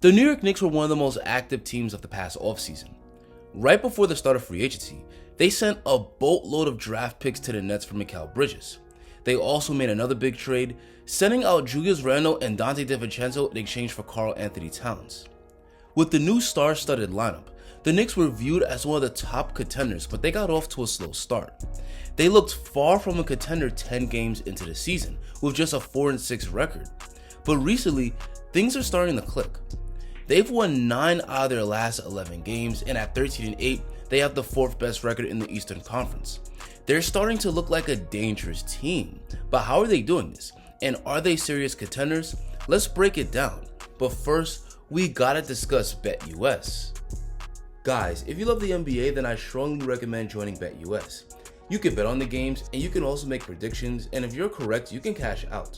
The New York Knicks were one of the most active teams of the past offseason. Right before the start of free agency, they sent a boatload of draft picks to the Nets for Mikal Bridges. They also made another big trade, sending out Julius Randle and Dante DiVincenzo in exchange for Karl Anthony Towns. With the new star-studded lineup, the Knicks were viewed as one of the top contenders, but they got off to a slow start. They looked far from a contender 10 games into the season, with just a 4-6 record. But recently, things are starting to click. They've won 9 out of their last 11 games, and at 13-8, they have the 4th best record in the Eastern Conference. They're starting to look like a dangerous team, but how are they doing this? And are they serious contenders? Let's break it down. But first, we gotta discuss BetUS. Guys, if you love the NBA, then I strongly recommend joining BetUS. You can bet on the games, and you can also make predictions, and if you're correct, you can cash out.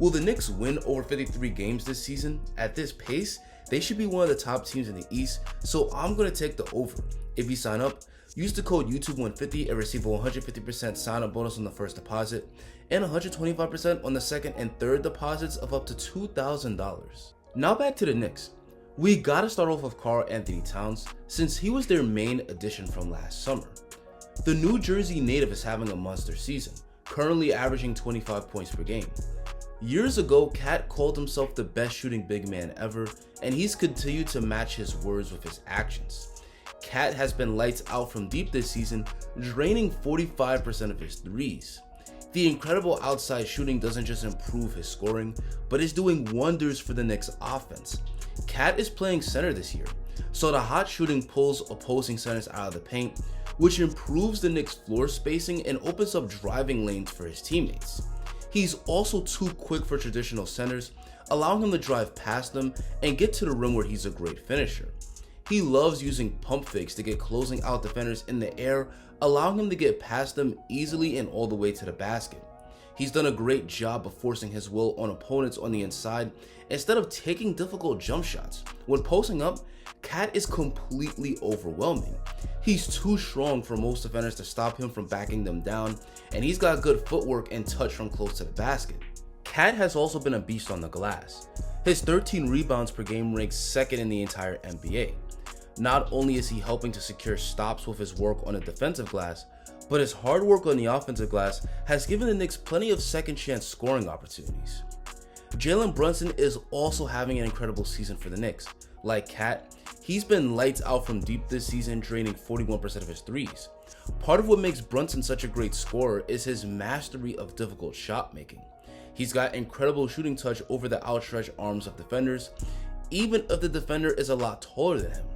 Will the Knicks win over 53 games this season? At this pace, they should be one of the top teams in the East, so I'm going to take the over. If you sign up, use the code YouTube150 and receive a 150% sign-up bonus on the first deposit and 125% on the second and third deposits of up to $2,000. Now back to the Knicks. We gotta start off with Karl Anthony Towns since he was their main addition from last summer. The New Jersey native is having a monster season, currently averaging 25 points per game. Years ago, Cat called himself the best shooting big man ever, and he's continued to match his words with his actions. Cat has been lights out from deep this season, draining 45% of his threes. The incredible outside shooting doesn't just improve his scoring, but is doing wonders for the Knicks offense. Cat is playing center this year, so the hot shooting pulls opposing centers out of the paint, which improves the Knicks' floor spacing and opens up driving lanes for his teammates. He's also too quick for traditional centers, allowing him to drive past them and get to the rim where he's a great finisher. He loves using pump fakes to get closing out defenders in the air, allowing him to get past them easily and all the way to the basket. He's done a great job of forcing his will on opponents on the inside instead of taking difficult jump shots. When posting up, Cat is completely overwhelming. He's too strong for most defenders to stop him from backing them down, and he's got good footwork and touch from close to the basket. Cat has also been a beast on the glass. His 13 rebounds per game ranks second in the entire NBA. Not only is he helping to secure stops with his work on the defensive glass, but his hard work on the offensive glass has given the Knicks plenty of second chance scoring opportunities. Jaylen Brunson is also having an incredible season for the Knicks. Like Cat, he's been lights out from deep this season, draining 41% of his threes. Part of what makes Brunson such a great scorer is his mastery of difficult shot making. He's got incredible shooting touch over the outstretched arms of defenders, even if the defender is a lot taller than him.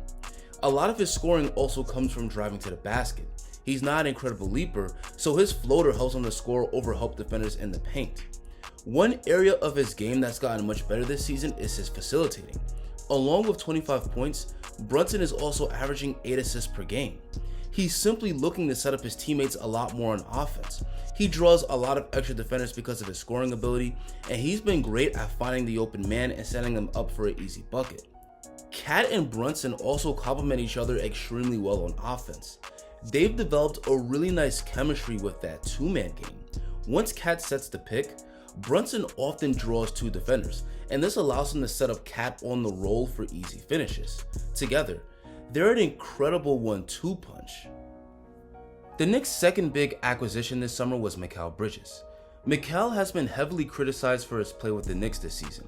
A lot of his scoring also comes from driving to the basket. He's not an incredible leaper, so his floater helps him to score over help defenders in the paint. One area of his game that's gotten much better this season is his facilitating. Along with 25 points, Brunson is also averaging 8 assists per game. He's simply looking to set up his teammates a lot more on offense. He draws a lot of extra defenders because of his scoring ability, and he's been great at finding the open man and setting them up for an easy bucket. Cat and Brunson also complement each other extremely well on offense. They've developed a really nice chemistry with that two-man game. Once Cat sets the pick, Brunson often draws 2 defenders, and this allows him to set up Cat on the roll for easy finishes. Together, they're an incredible 1-2 punch. The Knicks' second big acquisition this summer was Mikal Bridges. Mikal has been heavily criticized for his play with the Knicks this season.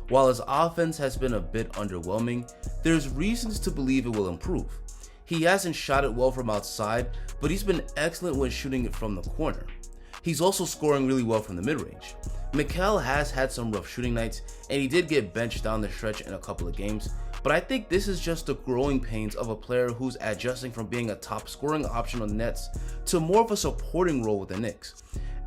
While his offense has been a bit underwhelming, there's reasons to believe it will improve. He hasn't shot it well from outside, but he's been excellent when shooting it from the corner. He's also scoring really well from the mid-range. Mikal has had some rough shooting nights, and he did get benched down the stretch in a couple of games, but I think this is just the growing pains of a player who's adjusting from being a top scoring option on the Nets to more of a supporting role with the Knicks.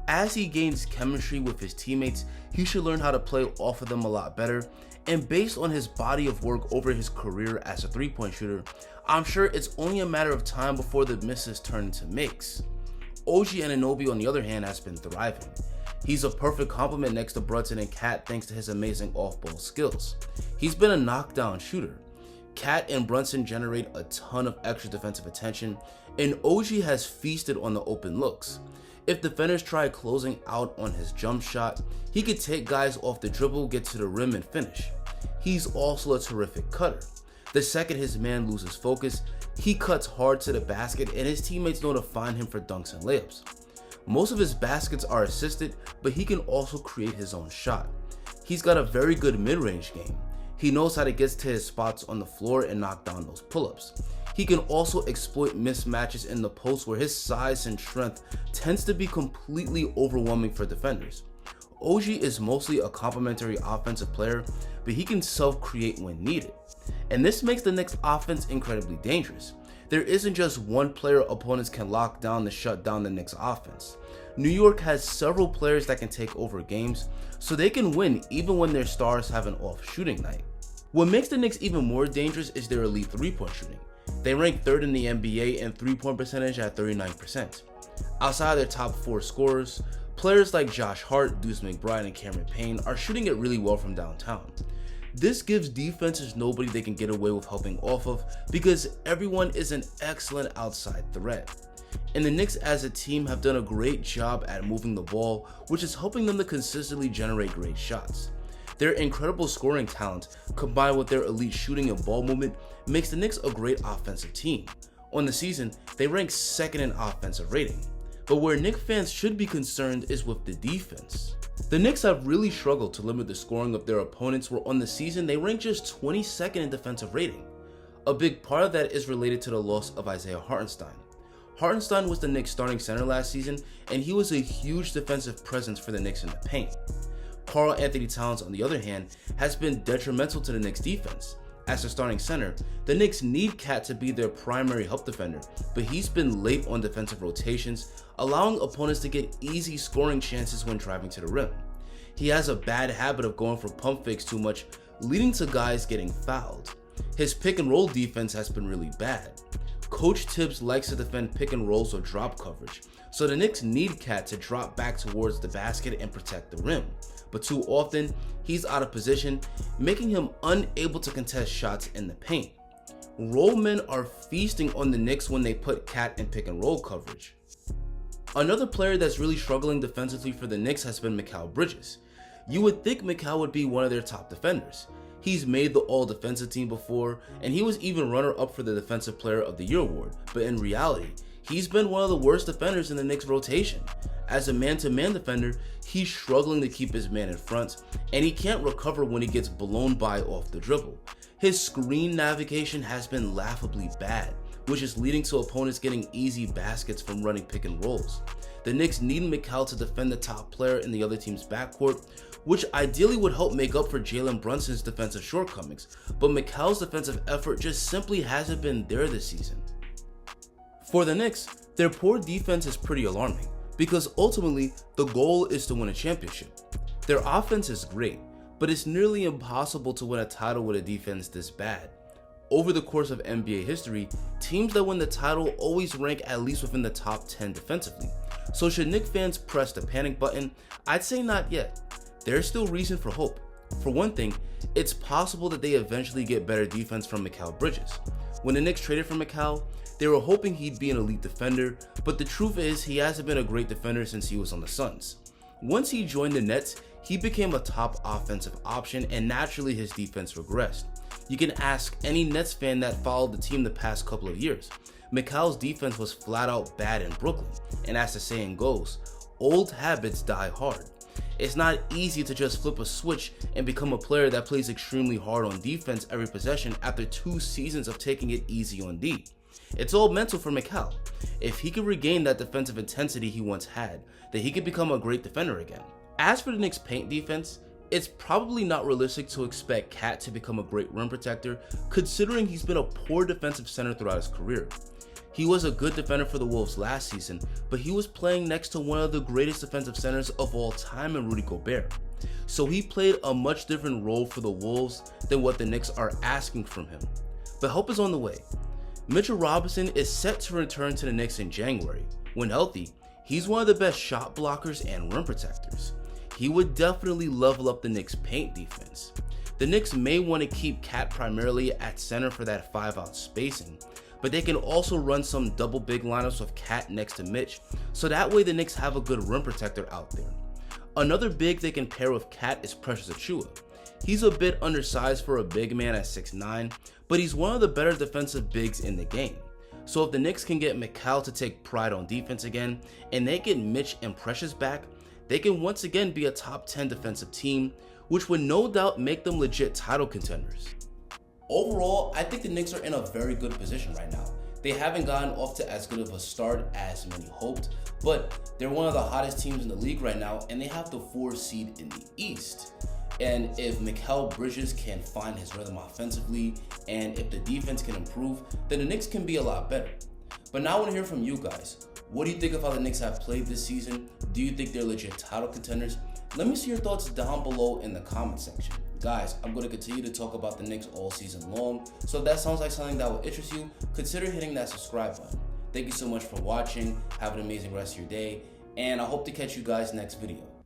As he gains chemistry with his teammates, he should learn how to play off of them a lot better, and based on his body of work over his career as a three-point shooter, I'm sure it's only a matter of time before the misses turn into makes. OG Anunoby, on the other hand, has been thriving. He's a perfect complement next to Brunson and Cat thanks to his amazing off-ball skills. He's been a knockdown shooter. Cat and Brunson generate a ton of extra defensive attention, and OG has feasted on the open looks. If defenders try closing out on his jump shot, he could take guys off the dribble, get to the rim, and finish. he's also a terrific cutter. The second his man loses focus, he cuts hard to the basket and his teammates know to find him for dunks and layups. Most of his baskets are assisted, but he can also create his own shot. He's got a very good mid-range game. He knows how to get to his spots on the floor and knock down those pull-ups. He can also exploit mismatches in the post where his size and strength tends to be completely overwhelming for defenders. OG is mostly a complementary offensive player, but he can self-create when needed. And this makes the Knicks offense incredibly dangerous. There isn't just one player opponents can lock down to shut down the Knicks offense. New York has several players that can take over games, so they can win even when their stars have an off shooting night. What makes the Knicks even more dangerous is their elite 3-point shooting. They rank 3rd in the NBA in 3-point percentage at 39%. Outside of their top 4 scorers, players like Josh Hart, Deuce McBride, and Cameron Payne are shooting it really well from downtown. This gives defenses nobody they can get away with helping off of because everyone is an excellent outside threat. And the Knicks as a team have done a great job at moving the ball, which is helping them to consistently generate great shots. Their incredible scoring talent, combined with their elite shooting and ball movement, makes the Knicks a great offensive team. On the season, they rank 2nd in offensive rating. But where Knicks fans should be concerned is with the defense. The Knicks have really struggled to limit the scoring of their opponents, where on the season they rank just 22nd in defensive rating. A big part of that is related to the loss of Isaiah Hartenstein. Hartenstein was the Knicks starting center last season, and he was a huge defensive presence for the Knicks in the paint. Karl Anthony Towns, on the other hand, has been detrimental to the Knicks defense. As their starting center, the Knicks need Cat to be their primary help defender, but he's been late on defensive rotations, allowing opponents to get easy scoring chances when driving to the rim. He has a bad habit of going for pump fakes too much, leading to guys getting fouled. His pick and roll defense has been really bad. Coach Tibbs likes to defend pick and rolls or drop coverage, so the Knicks need Cat to drop back towards the basket and protect the rim. But too often, he's out of position, making him unable to contest shots in the paint. Roll men are feasting on the Knicks when they put Cat in pick and roll coverage. Another player that's really struggling defensively for the Knicks has been Mikal Bridges. You would think Mikal would be one of their top defenders. He's made the all-defensive team before, and he was even runner-up for the Defensive Player of the Year award, but in reality, he's been one of the worst defenders in the Knicks rotation. As a man-to-man defender, he's struggling to keep his man in front, and he can't recover when he gets blown by off the dribble. His screen navigation has been laughably bad, which is leading to opponents getting easy baskets from running pick and rolls. The Knicks need Mikal to defend the top player in the other team's backcourt, which ideally would help make up for Jaylen Brunson's defensive shortcomings, but Mikal's defensive effort just simply hasn't been there this season. For the Knicks, their poor defense is pretty alarming, because ultimately, the goal is to win a championship. Their offense is great, but it's nearly impossible to win a title with a defense this bad. Over the course of NBA history, teams that win the title always rank at least within the top 10 defensively. So should Knicks fans press the panic button? I'd say not yet. There's still reason for hope. For one thing, it's possible that they eventually get better defense from Mikal Bridges. When the Knicks traded for Mikal, they were hoping he'd be an elite defender, but the truth is he hasn't been a great defender since he was on the Suns. Once he joined the Nets, he became a top offensive option and naturally his defense regressed. You can ask any Nets fan that followed the team the past couple of years. Mikal's defense was flat out bad in Brooklyn, and as the saying goes, old habits die hard. It's not easy to just flip a switch and become a player that plays extremely hard on defense every possession after 2 seasons of taking it easy on D. It's all mental for Mikal. If he could regain that defensive intensity he once had, then he could become a great defender again. As for the Knicks' paint defense, it's probably not realistic to expect Cat to become a great rim protector, considering he's been a poor defensive center throughout his career. He was a good defender for the Wolves last season, but he was playing next to one of the greatest defensive centers of all time in Rudy Gobert. So he played a much different role for the Wolves than what the Knicks are asking from him. But help is on the way. Mitchell Robinson is set to return to the Knicks in January. When healthy, he's one of the best shot blockers and rim protectors. He would definitely level up the Knicks' paint defense. The Knicks may want to keep Cat primarily at center for that 5-out spacing, but they can also run some double big lineups with Cat next to Mitch, so that way the Knicks have a good rim protector out there. Another big they can pair with Cat is Precious Achiuwa. He's a bit undersized for a big man at 6'9", but he's one of the better defensive bigs in the game. So if the Knicks can get Mikal to take pride on defense again, and they get Mitch and Precious back, they can once again be a top 10 defensive team, which would no doubt make them legit title contenders. Overall, I think the Knicks are in a very good position right now. They haven't gotten off to as good of a start as many hoped, but they're one of the hottest teams in the league right now, and they have the 4th seed in the East. And if Mikal Bridges can find his rhythm offensively, and if the defense can improve, then the Knicks can be a lot better. But now I want to hear from you guys. What do you think of how the Knicks have played this season? Do you think they're legit title contenders? Let me see your thoughts down below in the comment section. Guys, I'm going to continue to talk about the Knicks all season long, so if that sounds like something that will interest you, consider hitting that subscribe button. Thank you so much for watching, have an amazing rest of your day, and I hope to catch you guys next video.